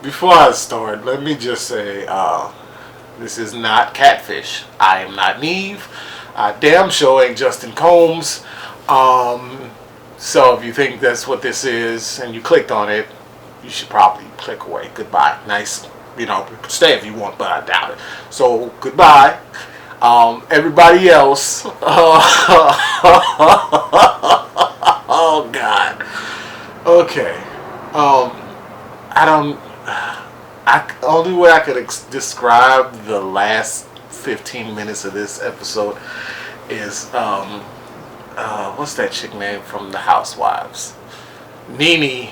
Before I start, let me just say, this is not Catfish. I am not Neve. I damn sure ain't Justin Combs. Um, so if you think that's what this is and you clicked on it, you should probably click away. Goodbye. Nice, you can stay if you want, but I doubt it. So goodbye. Everybody else. Oh God. Okay. I don't. Only way I could describe the last 15 minutes of this episode is what's that chick name from the Housewives? Nene,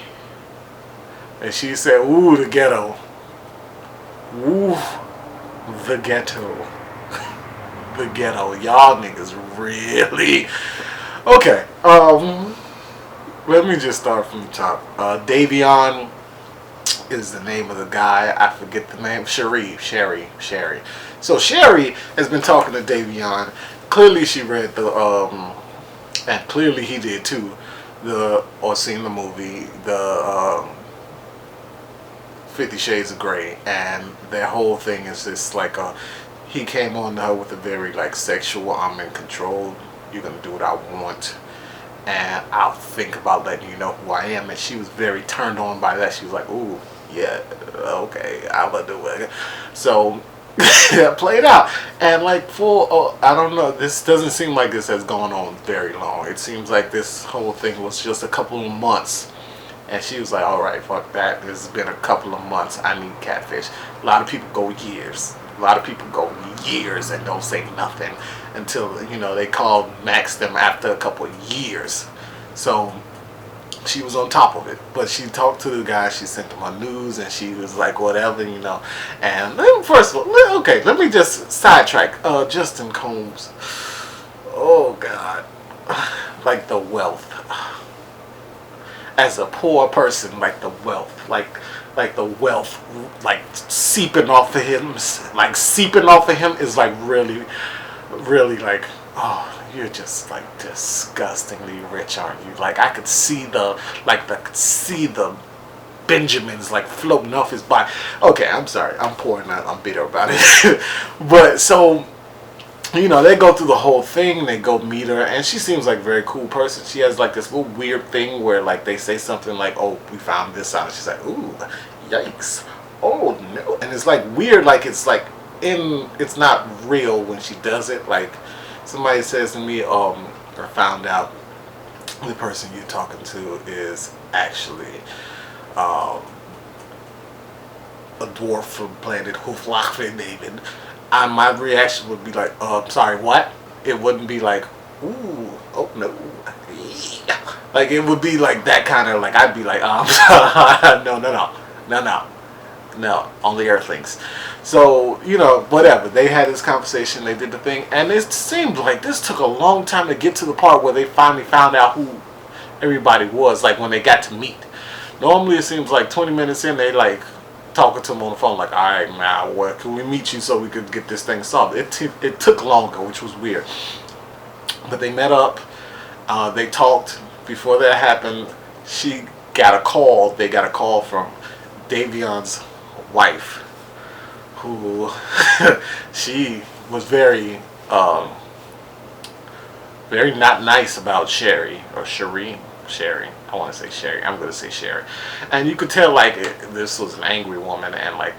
and she said, "Ooh, the ghetto, ooh, the ghetto, the ghetto." Y'all niggas really okay. Let me just start from the top. Davion is the name of the guy. I forget the name. Cherie. So Cherie has been talking to Davion. Clearly she read and clearly he did too, or seen the movie, the 50 Shades of Grey, and their whole thing is this like he came on to her with a very like sexual, I'm in control, you're gonna do what I want, and I'll think about letting you know who I am. And she was very turned on by that. She was like, ooh, yeah, okay, I'll do it. So played out. And like I don't know, this doesn't seem like this has gone on very long. It seems like this whole thing was just a couple of months. And she was like, alright, fuck that. This has been a couple of months. I need Catfish. A lot of people go years. A lot of people go years and don't say nothing until, they call Max them after a couple of years. So she was on top of it. But she talked to the guy, she sent him on news, and she was like, whatever, And first of all, okay, let me just sidetrack. Justin Combs. Oh, God. Like the wealth. As a poor person, like the wealth. Like the wealth, like seeping off of him. Like seeping off of him is like really, really like, oh, you're just like disgustingly rich, aren't you? Like I could see the Benjamins like floating off his body. Okay, I'm sorry, I'm poor and I'm bitter about it. But so, they go through the whole thing. They go meet her, and she seems like a very cool person. She has like this little weird thing where like they say something like, "Oh, we found this out," and she's like, "Ooh, yikes! Oh no!" And it's like weird, like it's like it's not real when she does it. Like somebody says to me, or found out the person you're talking to is actually a dwarf from planet Huflachfe David. My reaction would be like, sorry, what? It wouldn't be like, ooh, oh no. Like, it would be like that kind of, like, I'd be like, no, only Earthlings. So, whatever. They had this conversation, they did the thing, and it seemed like this took a long time to get to the part where they finally found out who everybody was, like, when they got to meet. Normally, it seems like 20 minutes in, they, like, talking to him on the phone like, alright, now where can we meet you so we could get this thing solved. It took longer, which was weird, but they met up. They talked. Before that happened, they got a call from Davion's wife, who she was very very not nice about Cherie. I want to say Cherie. I'm going to say Cherie. And you could tell, like, this was an angry woman, and, like,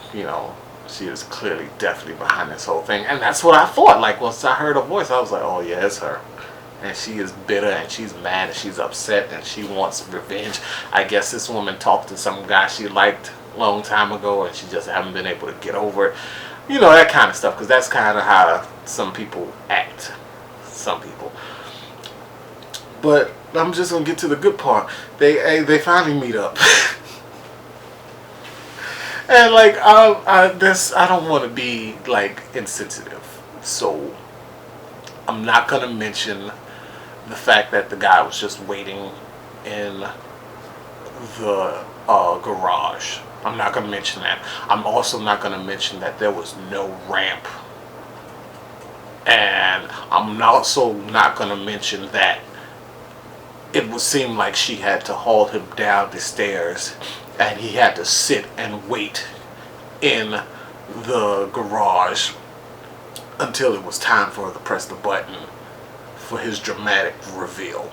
she was clearly, definitely behind this whole thing. And that's what I thought. Like, once I heard her voice, I was like, oh, yeah, it's her. And she is bitter, and she's mad, and she's upset, and she wants revenge. I guess this woman talked to some guy she liked a long time ago, and she just haven't been able to get over it. That kind of stuff, because that's kind of how some people act. Some people. But I'm just gonna get to the good part. They finally meet up, and like I don't want to be like insensitive, so I'm not gonna mention the fact that the guy was just waiting in the garage. I'm not gonna mention that. I'm also not gonna mention that there was no ramp, and I'm also not gonna mention that it would seem like she had to haul him down the stairs, and he had to sit and wait in the garage until it was time for her to press the button for his dramatic reveal.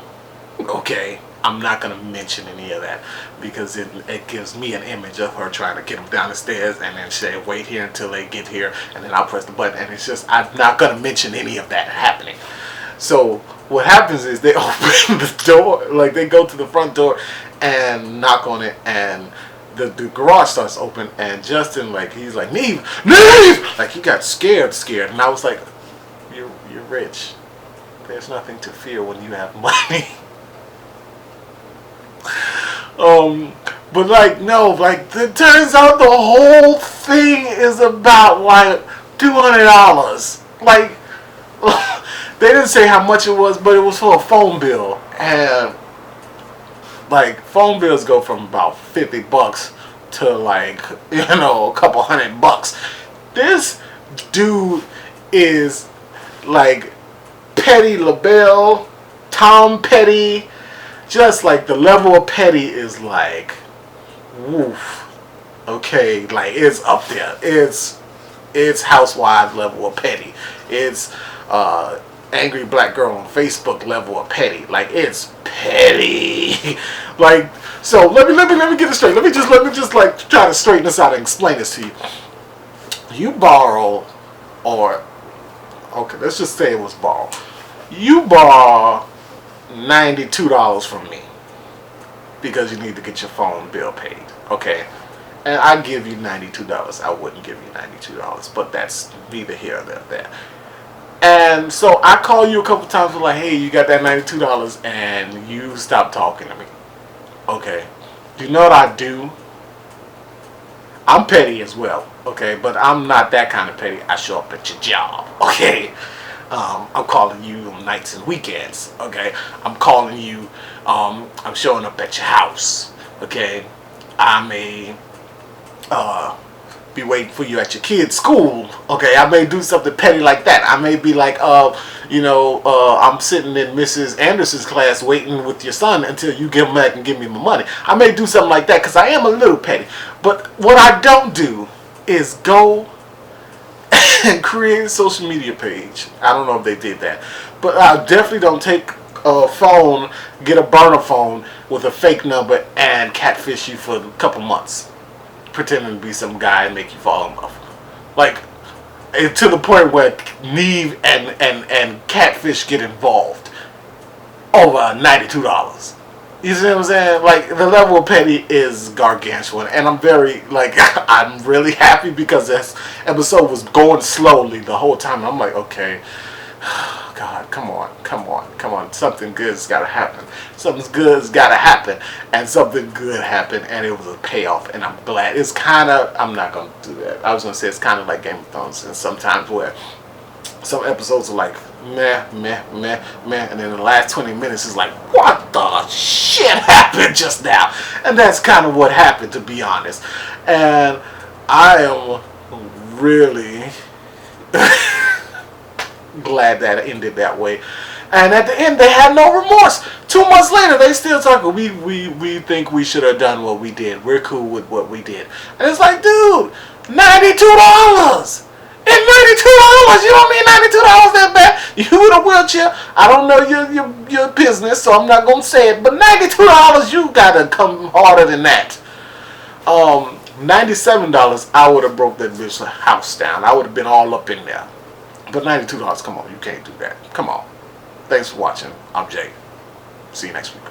Okay, I'm not going to mention any of that because it gives me an image of her trying to get him down the stairs and then say, wait here until they get here and then I'll press the button. And it's just, I'm not going to mention any of that happening. So what happens is they open the door, like they go to the front door and knock on it, and the garage starts open, and Justin, like, he's like, Neve! Like, he got scared. And I was like, you're rich. There's nothing to fear when you have money. But like, no, like, it turns out the whole thing is about like $200. Like, they didn't say how much it was, but it was for a phone bill. And like, phone bills go from about $50 to like, you know, a couple $100. This dude is like Petty LaBelle, Tom Petty. Just like the level of petty is like, woof. Okay, like it's up there. It's housewives level of petty. It's angry black girl on Facebook level of petty. Like, it's petty. Like, so let me get it straight. Let me just like try to straighten this out and explain this to you. You borrow, or okay, let's just say it was borrow. You borrow $92 from me because you need to get your phone bill paid, okay? And I give you $92. I wouldn't give you $92, but that's neither here nor there. And so I call you a couple times and like, hey, you got that $92, and you stop talking to me. Okay, you know what I do? I'm petty as well, okay? But I'm not that kind of petty. I show up at your job, okay? I'm calling you on nights and weekends, okay? I'm calling you, I'm showing up at your house, okay? I may be waiting for you at your kid's school, okay? I may do something petty like that. I may be like, you know, I'm sitting in Mrs. Anderson's class waiting with your son until you get back and give me my money. I may do something like that because I am a little petty. But what I don't do is go and create a social media page. I don't know if they did that, but I definitely don't take a phone, get a burner phone with a fake number and catfish you for a couple months, pretending to be some guy and make you fall in love. Like, to the point where Neve and Catfish get involved over $92. You see what I'm saying? Like, the level of petty is gargantuan, and I'm very, like, I'm really happy because this episode was going slowly the whole time. I'm like, okay, God, come on, something good's got to happen. Something good's got to happen, and something good happened, and it was a payoff, and I'm glad. It's kind of, I'm not going to do that. I was going to say it's kind of like Game of Thrones, and sometimes where some episodes are like, meh, and then the last 20 minutes is like, what the shit happened just now? And that's kind of what happened, to be honest. And I am really glad that it ended that way. And at the end, they had no remorse. 2 months later, they still talking. We think we should have done what we did. We're cool with what we did. And it's like, dude, $92. And $92, you don't need $92 that bad. You in a wheelchair. I don't know your business, so I'm not gonna say it. But $92, you gotta come harder than that. $97, I would have broke that bitch house down. I would have been all up in there. But $92, come on, you can't do that. Come on. Thanks for watching. I'm Jay. See you next week.